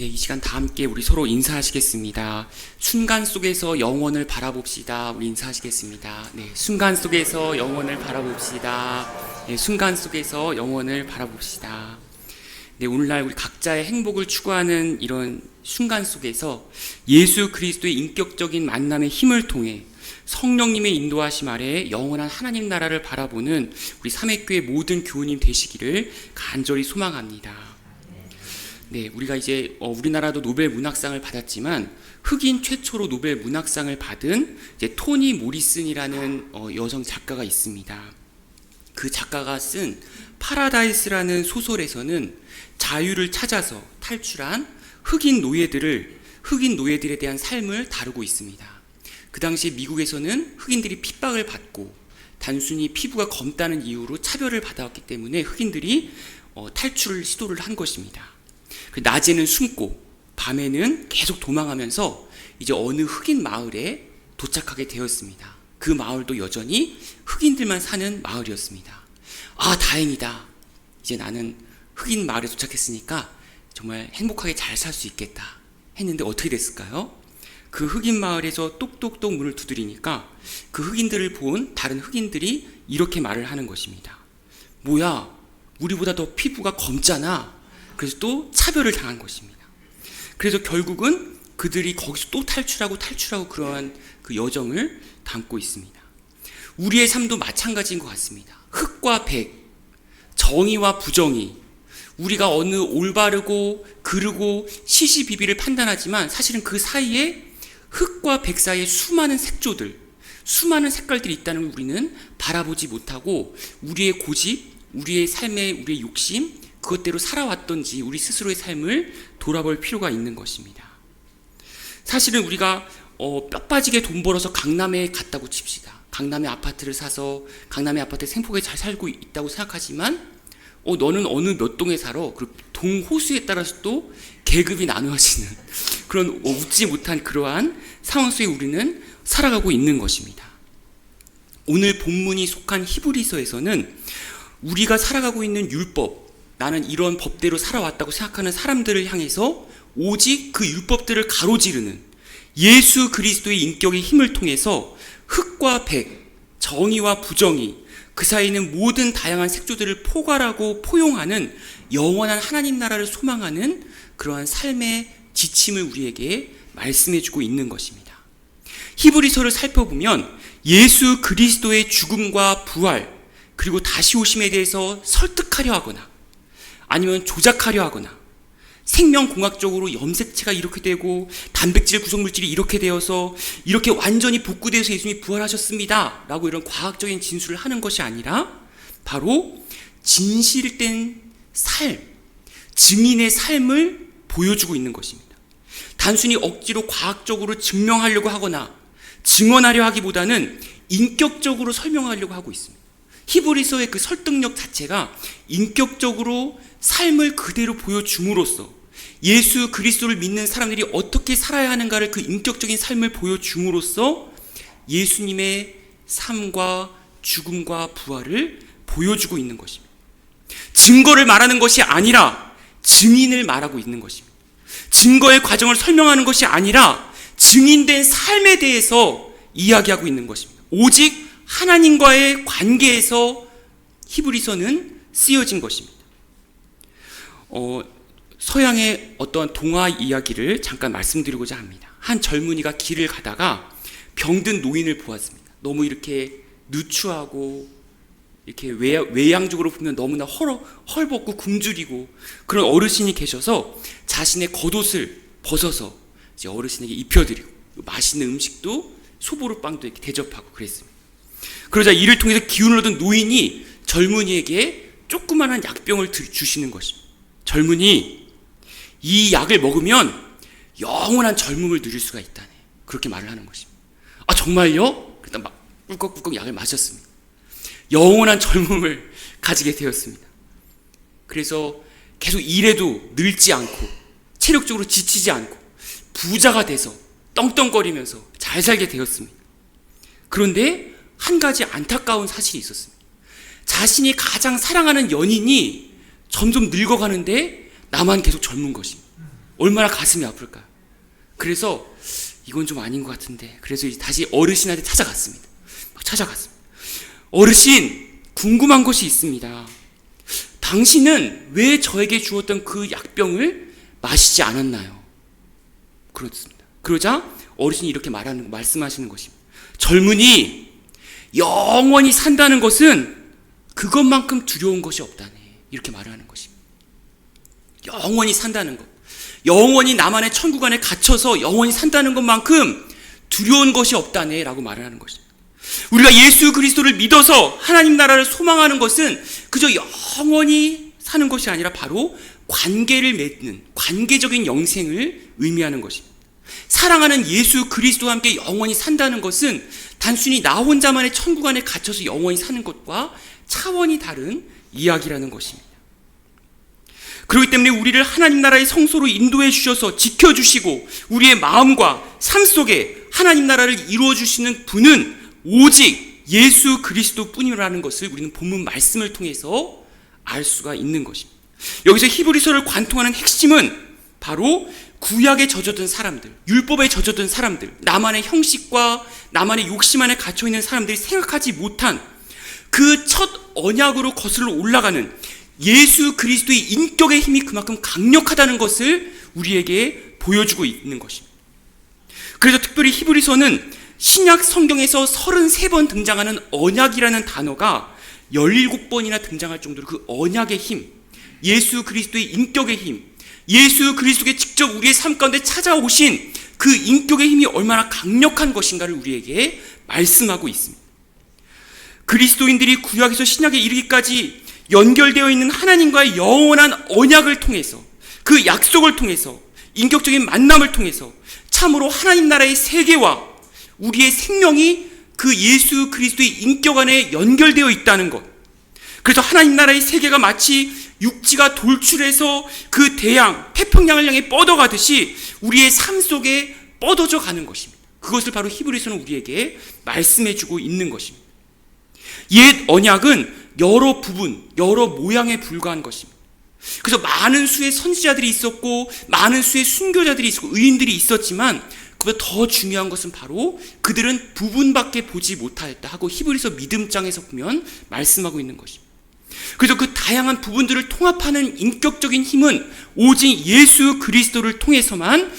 네, 이 시간 다 함께 우리 서로 인사하시겠습니다. 순간 속에서 영원을 바라봅시다. 우리 인사하시겠습니다. 네, 순간 속에서 영원을 바라봅시다. 네, 순간 속에서 영원을 바라봅시다. 네, 오늘날 우리 각자의 행복을 추구하는 이런 순간 속에서 예수 그리스도의 인격적인 만남의 힘을 통해 성령님의 인도하심 아래 영원한 하나님 나라를 바라보는 우리 삼회교회 모든 교우님 되시기를 간절히 소망합니다. 네, 우리가 이제 우리나라도 노벨 문학상을 받았지만 흑인 최초로 노벨 문학상을 받은 이제 토니 모리슨이라는 여성 작가가 있습니다. 그 작가가 쓴 파라다이스라는 소설에서는 자유를 찾아서 탈출한 흑인 노예들에 대한 삶을 다루고 있습니다. 그 당시 미국에서는 흑인들이 핍박을 받고 단순히 피부가 검다는 이유로 차별을 받아왔기 때문에 흑인들이 탈출을 시도를 한 것입니다. 낮에는 숨고 밤에는 계속 도망하면서 이제 어느 흑인 마을에 도착하게 되었습니다. 그 마을도 여전히 흑인들만 사는 마을이었습니다. 아, 다행이다. 이제 나는 흑인 마을에 도착했으니까 정말 행복하게 잘 살 수 있겠다 했는데 어떻게 됐을까요? 그 흑인 마을에서 똑똑똑 문을 두드리니까 그 흑인들을 본 다른 흑인들이 이렇게 말을 하는 것입니다. 뭐야, 우리보다 더 피부가 검잖아. 그래서 또 차별을 당한 것입니다. 그래서 결국은 그들이 거기서 또 탈출하고 그러한 그 여정을 담고 있습니다. 우리의 삶도 마찬가지인 것 같습니다. 흑과 백, 정의와 부정의, 우리가 어느 올바르고 그르고 시시비비를 판단하지만 사실은 그 사이에 흑과 백 사이에 수많은 색조들, 수많은 색깔들이 있다는 걸 우리는 바라보지 못하고 우리의 고집, 우리의 삶의 우리의 욕심, 그것대로 살아왔던지 우리 스스로의 삶을 돌아볼 필요가 있는 것입니다. 사실은 우리가 뼈 빠지게 돈 벌어서 강남에 갔다고 칩시다. 강남에 아파트를 사서 강남의 아파트에 생포하게 잘 살고 있다고 생각하지만 너는 어느 몇 동에 살아. 그리고 동 호수에 따라서 또 계급이 나누어지는 그런 웃지 못한 그러한 상황 속에 우리는 살아가고 있는 것입니다. 오늘 본문이 속한 히브리서에서는 우리가 살아가고 있는 율법, 나는 이런 법대로 살아왔다고 생각하는 사람들을 향해서 오직 그 율법들을 가로지르는 예수 그리스도의 인격의 힘을 통해서 흑과 백, 정의와 부정의, 그 사이에는 모든 다양한 색조들을 포괄하고 포용하는 영원한 하나님 나라를 소망하는 그러한 삶의 지침을 우리에게 말씀해주고 있는 것입니다. 히브리서를 살펴보면 예수 그리스도의 죽음과 부활, 그리고 다시 오심에 대해서 설득하려 하거나 아니면 조작하려 하거나 생명공학적으로 염색체가 이렇게 되고 단백질 구성물질이 이렇게 되어서 이렇게 완전히 복구되어서 예수님이 부활하셨습니다 라고 이런 과학적인 진술을 하는 것이 아니라 바로 진실된 삶, 증인의 삶을 보여주고 있는 것입니다. 단순히 억지로 과학적으로 증명하려고 하거나 증언하려 하기보다는 인격적으로 설명하려고 하고 있습니다. 히브리서의 그 설득력 자체가 인격적으로 삶을 그대로 보여줌으로써 예수 그리스도를 믿는 사람들이 어떻게 살아야 하는가를 그 인격적인 삶을 보여줌으로써 예수님의 삶과 죽음과 부활을 보여주고 있는 것입니다. 증거를 말하는 것이 아니라 증인을 말하고 있는 것입니다. 증거의 과정을 설명하는 것이 아니라 증인된 삶에 대해서 이야기하고 있는 것입니다. 오직 하나님과의 관계에서 히브리서는 쓰여진 것입니다. 서양의 어떤 동화 이야기를 잠깐 말씀드리고자 합니다. 한 젊은이가 길을 가다가 병든 노인을 보았습니다. 너무 이렇게 누추하고 이렇게 외양적으로 보면 너무나 헐벗고 굶주리고 그런 어르신이 계셔서 자신의 겉옷을 벗어서 이제 어르신에게 입혀드리고 맛있는 음식도 소보루빵도 이렇게 대접하고 그랬습니다. 그러자 이를 통해서 기운을 얻은 노인이 젊은이에게 조그마한 약병을 주시는 것입니다. 젊은이, 이 약을 먹으면 영원한 젊음을 누릴 수가 있다네. 그렇게 말을 하는 것입니다. 아, 정말요? 그랬더니 막 꿀꺽꿀꺽 약을 마셨습니다. 영원한 젊음을 가지게 되었습니다. 그래서 계속 일해도 늙지 않고 체력적으로 지치지 않고 부자가 돼서 떵떵거리면서 잘 살게 되었습니다. 그런데 한 가지 안타까운 사실이 있었습니다. 자신이 가장 사랑하는 연인이 점점 늙어가는데 나만 계속 젊은 것입니다. 얼마나 가슴이 아플까요? 그래서 이건 좀 아닌 것 같은데, 그래서 다시 어르신한테 찾아갔습니다. 어르신, 궁금한 것이 있습니다. 당신은 왜 저에게 주었던 그 약병을 마시지 않았나요? 그렇습니다. 그러자 어르신이 이렇게 말씀하시는 것입니다. 젊은이, 영원히 산다는 것은 그것만큼 두려운 것이 없다네. 이렇게 말하는 것입니다. 영원히 산다는 것, 영원히 나만의 천국 안에 갇혀서 영원히 산다는 것만큼 두려운 것이 없다네 라고 말을 하는 것입니다. 우리가 예수 그리스도를 믿어서 하나님 나라를 소망하는 것은 그저 영원히 사는 것이 아니라 바로 관계를 맺는 관계적인 영생을 의미하는 것입니다. 사랑하는 예수 그리스도와 함께 영원히 산다는 것은 단순히 나 혼자만의 천국 안에 갇혀서 영원히 사는 것과 차원이 다른 이야기라는 것입니다. 그렇기 때문에 우리를 하나님 나라의 성소로 인도해 주셔서 지켜주시고 우리의 마음과 삶 속에 하나님 나라를 이루어 주시는 분은 오직 예수 그리스도 뿐이라는 것을 우리는 본문 말씀을 통해서 알 수가 있는 것입니다. 여기서 히브리서를 관통하는 핵심은 바로 구약에 젖어든 사람들, 율법에 젖어든 사람들, 나만의 형식과 나만의 욕심 안에 갇혀있는 사람들이 생각하지 못한 그 첫 언약으로 거슬러 올라가는 예수 그리스도의 인격의 힘이 그만큼 강력하다는 것을 우리에게 보여주고 있는 것입니다. 그래서 특별히 히브리서는 신약 성경에서 33번 등장하는 언약이라는 단어가 17번이나 등장할 정도로 그 언약의 힘, 예수 그리스도의 인격의 힘, 예수 그리스도께 직접 우리의 삶 가운데 찾아오신 그 인격의 힘이 얼마나 강력한 것인가를 우리에게 말씀하고 있습니다. 그리스도인들이 구약에서 신약에 이르기까지 연결되어 있는 하나님과의 영원한 언약을 통해서, 그 약속을 통해서, 인격적인 만남을 통해서 참으로 하나님 나라의 세계와 우리의 생명이 그 예수 그리스도의 인격 안에 연결되어 있다는 것. 그래서 하나님 나라의 세계가 마치 육지가 돌출해서 그 대양, 태평양을 향해 뻗어가듯이 우리의 삶 속에 뻗어져 가는 것입니다. 그것을 바로 히브리서는 우리에게 말씀해주고 있는 것입니다. 옛 언약은 여러 부분, 여러 모양에 불과한 것입니다. 그래서 많은 수의 선지자들이 있었고 많은 수의 순교자들이 있었고 의인들이 있었지만 그보다 더 중요한 것은 바로 그들은 부분밖에 보지 못하였다 하고 히브리서 믿음장에서 보면 말씀하고 있는 것입니다. 그래서 그 다양한 부분들을 통합하는 인격적인 힘은 오직 예수 그리스도를 통해서만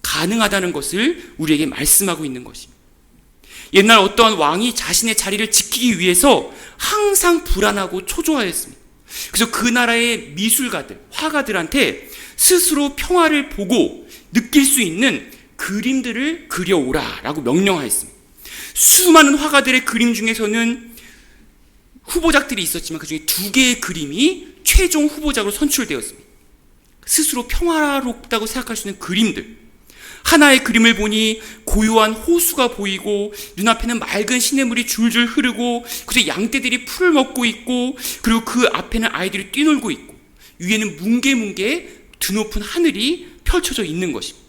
가능하다는 것을 우리에게 말씀하고 있는 것입니다. 옛날 어떠한 왕이 자신의 자리를 지키기 위해서 항상 불안하고 초조하였습니다. 그래서 그 나라의 미술가들, 화가들한테 스스로 평화를 보고 느낄 수 있는 그림들을 그려오라 라고 명령하였습니다. 수많은 화가들의 그림 중에서는 후보작들이 있었지만 그 중에 2개의 그림이 최종 후보작으로 선출되었습니다. 스스로 평화롭다고 생각할 수 있는 그림들. 하나의 그림을 보니 고요한 호수가 보이고 눈앞에는 맑은 시냇물이 줄줄 흐르고 그래서 양떼들이 풀을 먹고 있고 그리고 그 앞에는 아이들이 뛰놀고 있고 위에는 뭉게뭉게 드높은 하늘이 펼쳐져 있는 것입니다.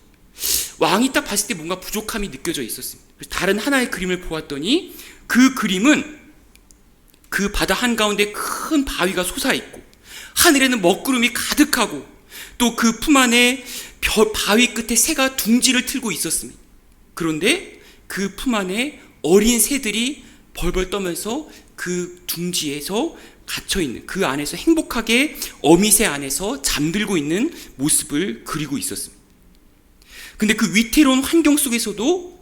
왕이 딱 봤을 때 뭔가 부족함이 느껴져 있었습니다. 그래서 다른 하나의 그림을 보았더니 그 그림은 그 바다 한가운데 큰 바위가 솟아있고 하늘에는 먹구름이 가득하고 또 그 품 안에 바위 끝에 새가 둥지를 틀고 있었습니다. 그런데 그 품 안에 어린 새들이 벌벌 떠면서 그 둥지에서 갇혀있는 그 안에서 행복하게 어미새 안에서 잠들고 있는 모습을 그리고 있었습니다. 근데 그 위태로운 환경 속에서도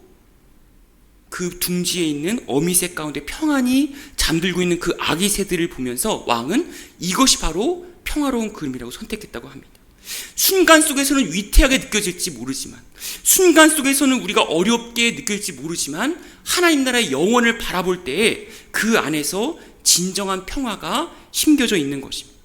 그 둥지에 있는 어미새 가운데 평안히 잠들고 있는 그 아기 새들을 보면서 왕은 이것이 바로 평화로운 그림이라고 선택했다고 합니다. 순간 속에서는 위태하게 느껴질지 모르지만 순간 속에서는 우리가 어렵게 느껴질지 모르지만 하나님 나라의 영원을 바라볼 때에 그 안에서 진정한 평화가 심겨져 있는 것입니다.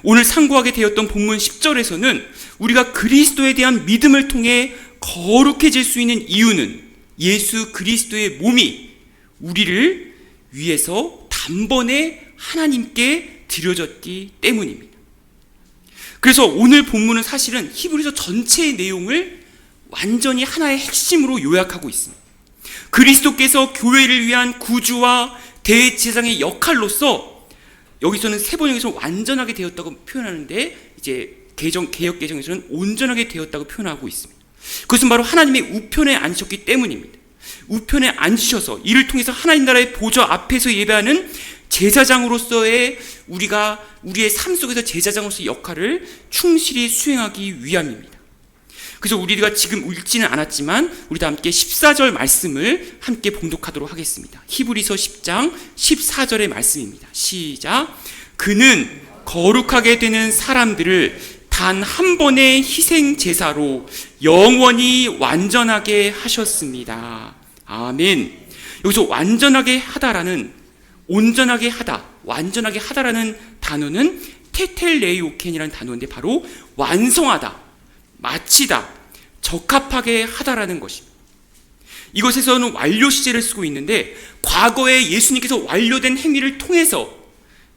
오늘 상고하게 되었던 본문 10절에서는 우리가 그리스도에 대한 믿음을 통해 거룩해질 수 있는 이유는 예수 그리스도의 몸이 우리를 위해서 단번에 하나님께 드려졌기 때문입니다. 그래서 오늘 본문은 사실은 히브리서 전체의 내용을 완전히 하나의 핵심으로 요약하고 있습니다. 그리스도께서 교회를 위한 구주와 대제사장의 역할로서 여기서는 세 번역에서 완전하게 되었다고 표현하는데 이제 개역 개정에서는 온전하게 되었다고 표현하고 있습니다. 그것은 바로 하나님의 우편에 앉으셨기 때문입니다. 우편에 앉으셔서 이를 통해서 하나님 나라의 보좌 앞에서 예배하는 제사장으로서의 우리가 우리의 삶 속에서 제사장으로서의 역할을 충실히 수행하기 위함입니다. 그래서 우리가 지금 읽지는 않았지만 우리 다 함께 14절 말씀을 함께 봉독하도록 하겠습니다. 히브리서 10장 14절의 말씀입니다. 시작. 그는 거룩하게 되는 사람들을 단 한 번의 희생 제사로 영원히 완전하게 하셨습니다. 아멘. 여기서 완전하게 하다라는, 온전하게 하다, 완전하게 하다라는 단어는 테텔레이오켄이라는 단어인데 바로 완성하다, 마치다, 적합하게 하다라는 것입니다. 이것에서는 완료 시제를 쓰고 있는데 과거에 예수님께서 완료된 행위를 통해서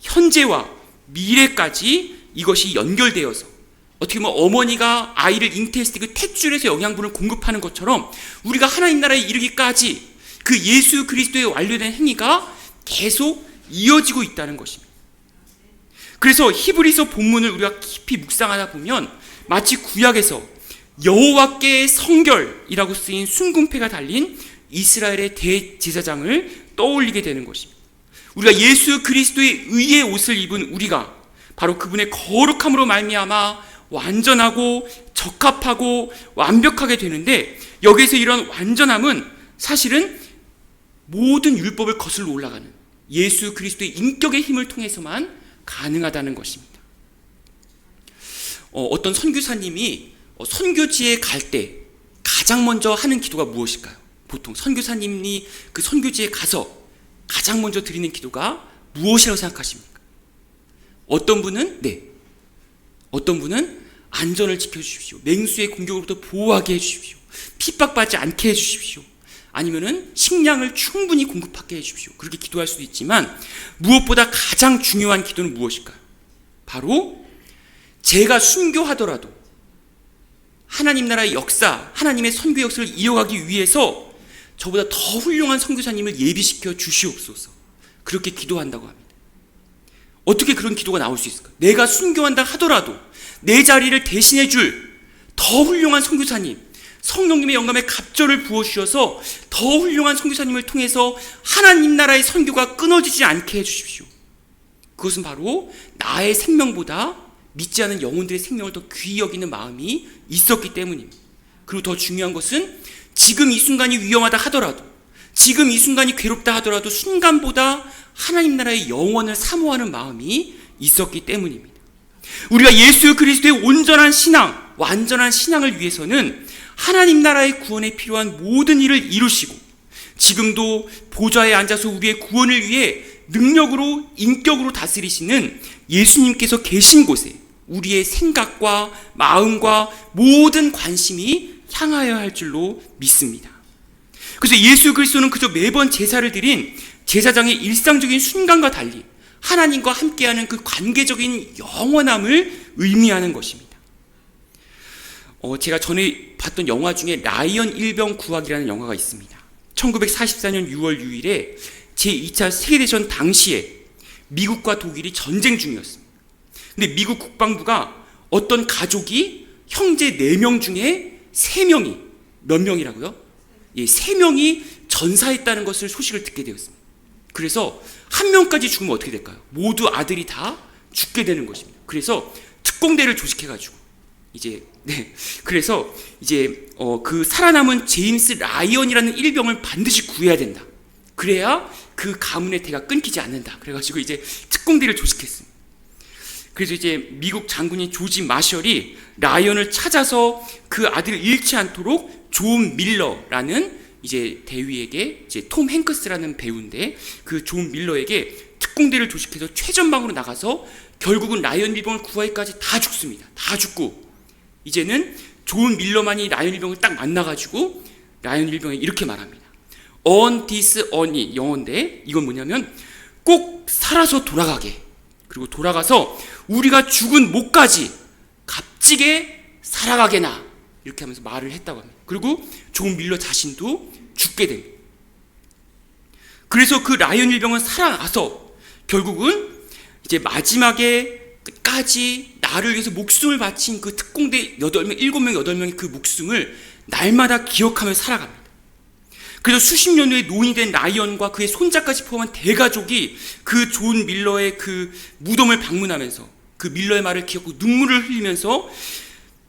현재와 미래까지 이것이 연결되어서 어떻게 보면 어머니가 아이를 잉태했을 때 그 탯줄에서 영양분을 공급하는 것처럼 우리가 하나님 나라에 이르기까지 그 예수 그리스도의 완료된 행위가 계속 이어지고 있다는 것입니다. 그래서 히브리서 본문을 우리가 깊이 묵상하다 보면 마치 구약에서 여호와께 성결이라고 쓰인 순금패가 달린 이스라엘의 대제사장을 떠올리게 되는 것입니다. 우리가 예수 그리스도의 의의 옷을 입은 우리가 바로 그분의 거룩함으로 말미암아 완전하고 적합하고 완벽하게 되는데, 여기에서 이런 완전함은 사실은 모든 율법을 거슬러 올라가는 예수 그리스도의 인격의 힘을 통해서만 가능하다는 것입니다. 어떤 선교사님이 선교지에 갈 때 가장 먼저 하는 기도가 무엇일까요? 보통 선교사님이 그 선교지에 가서 가장 먼저 드리는 기도가 무엇이라고 생각하십니까? 어떤 분은 안전을 지켜주십시오. 맹수의 공격으로부터 보호하게 해주십시오. 핍박받지 않게 해주십시오. 아니면은 식량을 충분히 공급하게 해주십시오. 그렇게 기도할 수도 있지만 무엇보다 가장 중요한 기도는 무엇일까요? 바로 제가 순교하더라도 하나님 나라의 역사, 하나님의 선교 역사를 이어가기 위해서 저보다 더 훌륭한 선교사님을 예비시켜 주시옵소서. 그렇게 기도한다고 합니다. 어떻게 그런 기도가 나올 수 있을까요? 내가 순교한다 하더라도 내 자리를 대신해 줄 더 훌륭한 선교사님, 성령님의 영감에 갑절을 부어주셔서 더 훌륭한 선교사님을 통해서 하나님 나라의 선교가 끊어지지 않게 해주십시오. 그것은 바로 나의 생명보다 믿지 않은 영혼들의 생명을 더 귀히 여기는 마음이 있었기 때문입니다. 그리고 더 중요한 것은 지금 이 순간이 위험하다 하더라도, 지금 이 순간이 괴롭다 하더라도 순간보다 하나님 나라의 영원을 사모하는 마음이 있었기 때문입니다. 우리가 예수 그리스도의 온전한 신앙, 완전한 신앙을 위해서는 하나님 나라의 구원에 필요한 모든 일을 이루시고 지금도 보좌에 앉아서 우리의 구원을 위해 능력으로 인격으로 다스리시는 예수님께서 계신 곳에 우리의 생각과 마음과 모든 관심이 향하여야 할 줄로 믿습니다. 그래서 예수 그리스도는 그저 매번 제사를 드린 제사장의 일상적인 순간과 달리 하나님과 함께하는 그 관계적인 영원함을 의미하는 것입니다. 제가 전에 봤던 영화 중에 라이언 일병 구하기라는 영화가 있습니다. 1944년 6월 6일에 제2차 세계대전 당시에 미국과 독일이 전쟁 중이었습니다. 근데 미국 국방부가 어떤 가족이 형제 4명 중에 3명이, 몇 명이라고요? 3명이 전사했다는 것을 소식을 듣게 되었습니다. 그래서 한 명까지 죽으면 어떻게 될까요? 모두 아들이 다 죽게 되는 것입니다. 그래서 특공대를 조직해가지고 그래서 그 살아남은 제임스 라이언이라는 일병을 반드시 구해야 된다. 그래야 그 가문의 대가 끊기지 않는다. 그래가지고 특공대를 조직했습니다. 그래서 미국 장군인 조지 마셜이 라이언을 찾아서 그 아들을 잃지 않도록 존 밀러라는 대위에게 톰 행크스라는 배우인데 그 존 밀러에게 특공대를 조직해서 최전방으로 나가서 결국은 라이언 일병을 구하기까지 다 죽습니다. 다 죽고 이제는 존 밀러만이 라이언 일병을 딱 만나가지고 라이언 일병이 이렇게 말합니다. On this on이 영어인데 이건 뭐냐면 꼭 살아서 돌아가게, 그리고 돌아가서 우리가 죽은 목까지 값지게 살아가게나, 이렇게 하면서 말을 했다고 합니다. 그리고 존 밀러 자신도 죽게 됩니다. 그래서 그 라이언 일병은 살아나서 결국은 마지막에 끝까지 나를 위해서 목숨을 바친 그 특공대 8명, 7명, 8명의 그 목숨을 날마다 기억하며 살아갑니다. 그래서 수십 년 후에 노인이 된 라이언과 그의 손자까지 포함한 대가족이 그 존 밀러의 그 무덤을 방문하면서 그 밀러의 말을 기억하고 눈물을 흘리면서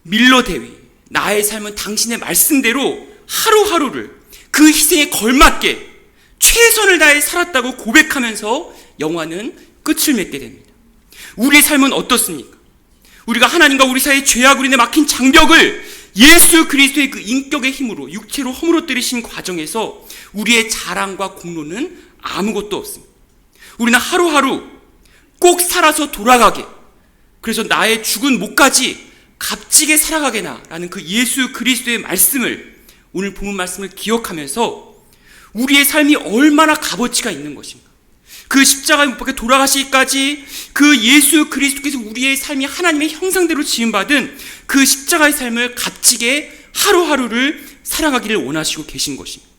밀러 대위, 나의 삶은 당신의 말씀대로 하루하루를 그 희생에 걸맞게 최선을 다해 살았다고 고백하면서 영화는 끝을 맺게 됩니다. 우리의 삶은 어떻습니까? 우리가 하나님과 우리 사이의 죄악으로 인해 막힌 장벽을 예수 그리스도의 그 인격의 힘으로 육체로 허물어뜨리신 과정에서 우리의 자랑과 공로는 아무것도 없습니다. 우리는 하루하루 꼭 살아서 돌아가게, 그래서 나의 죽은 목까지 값지게 살아가게나 라는 그 예수 그리스도의 말씀을, 오늘 본문 말씀을 기억하면서 우리의 삶이 얼마나 값어치가 있는 것인가, 그 십자가에 못 박혀 돌아가시기까지 그 예수 그리스도께서 우리의 삶이 하나님의 형상대로 지음받은 그 십자가의 삶을 값지게 하루하루를 살아가기를 원하시고 계신 것입니다.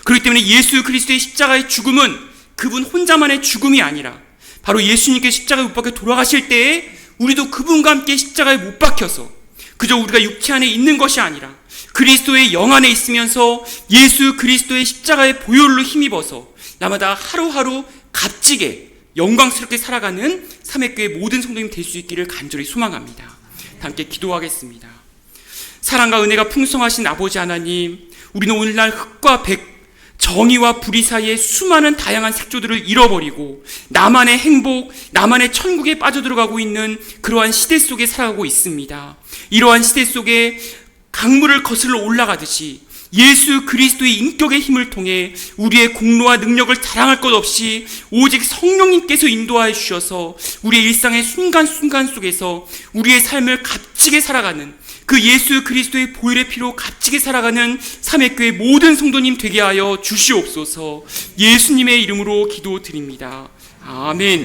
그렇기 때문에 예수 그리스도의 십자가의 죽음은 그분 혼자만의 죽음이 아니라 바로 예수님께서 십자가에 못 박혀 돌아가실 때에 우리도 그분과 함께 십자가에 못 박혀서 그저 우리가 육체 안에 있는 것이 아니라 그리스도의 영 안에 있으면서 예수 그리스도의 십자가의 보혈로 힘입어서 날마다 하루하루 값지게 영광스럽게 살아가는 삼회교회 모든 성도님 될 수 있기를 간절히 소망합니다. 함께 기도하겠습니다. 사랑과 은혜가 풍성하신 아버지 하나님, 우리는 오늘날 흑과 백, 정의와 불의 사이에 수많은 다양한 색조들을 잃어버리고 나만의 행복, 나만의 천국에 빠져들어가고 있는 그러한 시대 속에 살아가고 있습니다. 이러한 시대 속에 강물을 거슬러 올라가듯이 예수 그리스도의 인격의 힘을 통해 우리의 공로와 능력을 자랑할 것 없이 오직 성령님께서 인도하여 주셔서 우리의 일상의 순간순간 속에서 우리의 삶을 값지게 살아가는 그 예수 그리스도의 보혈의 피로 값지게 살아가는 삼회교회 모든 성도님 되게 하여 주시옵소서. 예수님의 이름으로 기도드립니다. 아멘.